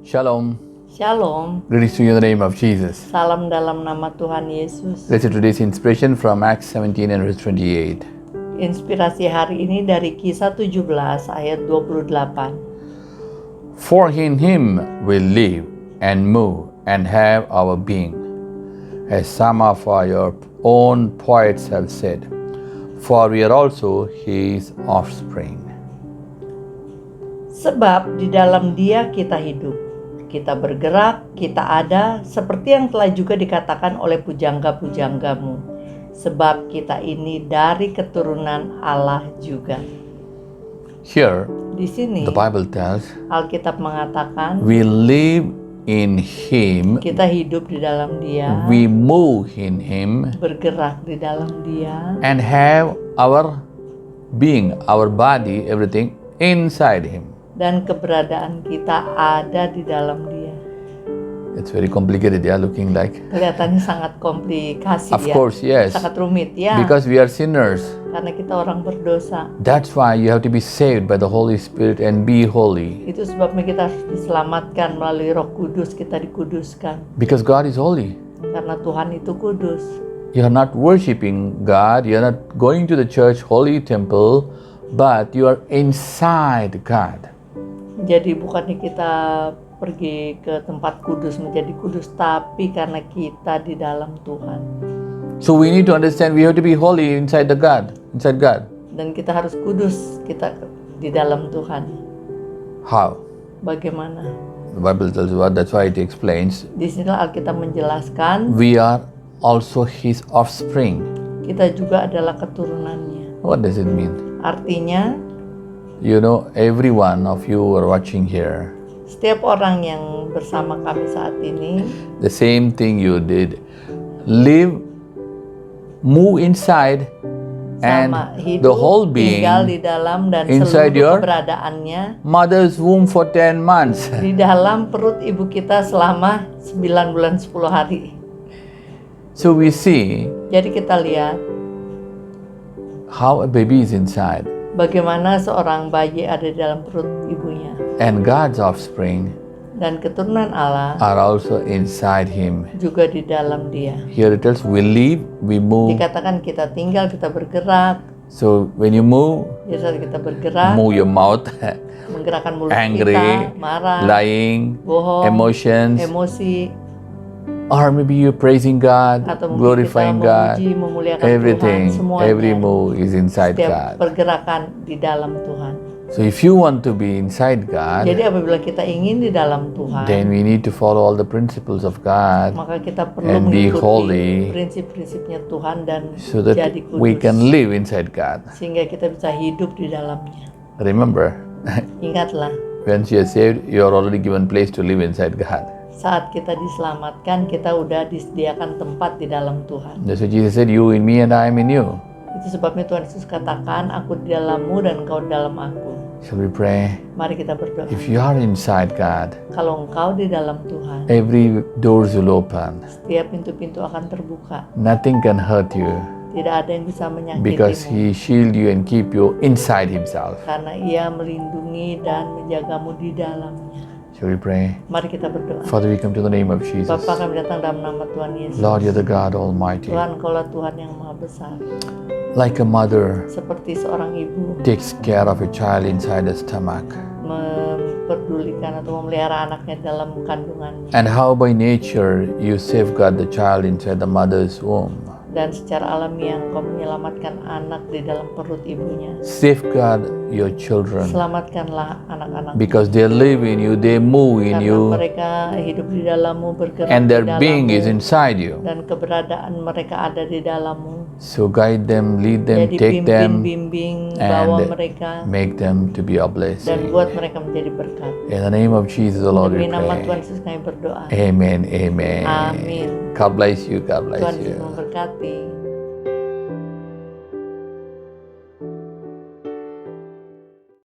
Shalom. Shalom, Greetings to you in the name of Jesus. salam dalam nama Tuhan Yesus. Let's hear today's inspiration from Acts 17 and verse 28. Inspirasi hari ini dari Kisah 17 ayat 28. For in him we live and move and have our being, as some of our own poets have said, for we are also his offspring. Sebab di dalam Dia kita hidup, kita bergerak, kita ada, seperti yang telah juga dikatakan oleh pujangga-pujanggamu. Sebab kita ini dari keturunan Allah juga. Here, Di sini the Bible tells, Alkitab mengatakan we live in him, kita hidup di dalam Dia, we move in him, bergerak di dalam Dia, and have our being, our body, everything inside him. dan keberadaan kita ada di dalam Dia. It's very complicated, yeah, looking like. Kelihatannya sangat komplikasi Of ya. course, yes. Sangat rumit ya. Because we are sinners. Karena kita orang berdosa. That's why you have to be saved by the Holy Spirit and be holy. Itu sebabnya kita harus diselamatkan melalui Roh Kudus, kita dikuduskan. Because God is holy. Karena Tuhan itu kudus. You are not worshiping God, you are not going to the church, holy temple, but you are inside God. Jadi bukannya kita pergi ke tempat kudus menjadi kudus, tapi karena kita di dalam Tuhan. So we need to understand we have to be holy inside God. Dan kita harus kudus, kita di dalam Tuhan. How? Bagaimana? The Bible tells you what, that's why it explains. Di sini Alkitab menjelaskan We are also his offspring. kita juga adalah keturunannya. What does it mean? Artinya, You know, every one of you who are watching here, setiap orang yang bersama kami saat ini, the same thing you did. Live, move inside, and sama hidup, the whole being tinggal di dalam dan inside seluruh your keberadaannya mother's womb for 10 months. di dalam perut ibu kita selama 9 bulan 10 hari. So we see Jadi kita lihat how a baby is inside, bagaimana seorang bayi ada di dalam perut ibunya. and God's offspring Dan keturunan Allah are also inside him. juga di dalam Dia. Here it tells we live, we move. Dikatakan kita tinggal, kita bergerak. So when you move, Jadi saat kita bergerak, move your mouth, menggerakkan mulut angry, kita, marah, lying, bohong, emotions, emosi, or maybe you're praising God, atau mungkin glorifying kita God. memuji, memuliakan Everything, Tuhan, semuanya. every move is inside Setiap God. pergerakan di dalam Tuhan. So if you want to be inside God, Jadi apabila kita ingin di dalam Tuhan, then we need to follow all the principles of God maka kita perlu and be mengikuti holy prinsip-prinsipnya Tuhan dan so that jadi kudus, we can live inside God. sehingga kita bisa hidup di dalamnya. Remember, Ingatlah, once you are saved, you are already given place to live inside God. saat kita diselamatkan, kita udah disediakan tempat di dalam Tuhan. That's what Jesus said, you in me and I am in you. Itu sebabnya Tuhan Yesus katakan, aku di dalammu dan engkau di dalam aku. Shall we pray? Mari kita berdoa. If you are inside God, Kalau engkau di dalam Tuhan, every doors will open. setiap pintu-pintu akan terbuka. Nothing can hurt you Tidak ada yang bisa because menyakitimu. He shield you and keep you inside Himself. Karena Ia melindungi dan menjagamu di dalamnya. Shall we pray? Mari kita berdoa. Father, we come to the name of Jesus. Bapa, kami datang dalam nama Tuhan Yesus. Lord, you're the God Almighty. Tuhan, Engkaulah Tuhan yang maha besar. Like a mother Seperti seorang ibu takes care of a child inside the stomach. memperdulikan atau memelihara anaknya dalam kandungannya. And how by nature you safeguard the child inside the mother's womb. Dan secara alami yang kau menyelamatkan anak di dalam perut ibunya. Safeguard your children Selamatkanlah anak-anak. because they live in you, they move in Karena you, mereka hidup di dalammu, bergerak and di their being dalammu. is inside you. Dan keberadaan mereka ada di dalammu. So guide them, lead them, Jadi take them, bimbing, and bawa mereka, make them to be a dan blessing. buat mereka menjadi berkat. In the name of Jesus, the Lord, we Demi nama pray. Tuhan Yesus kami berdoa. Amen, amen. Amin. God bless you, God bless Tuhan Yesus you. memberkati.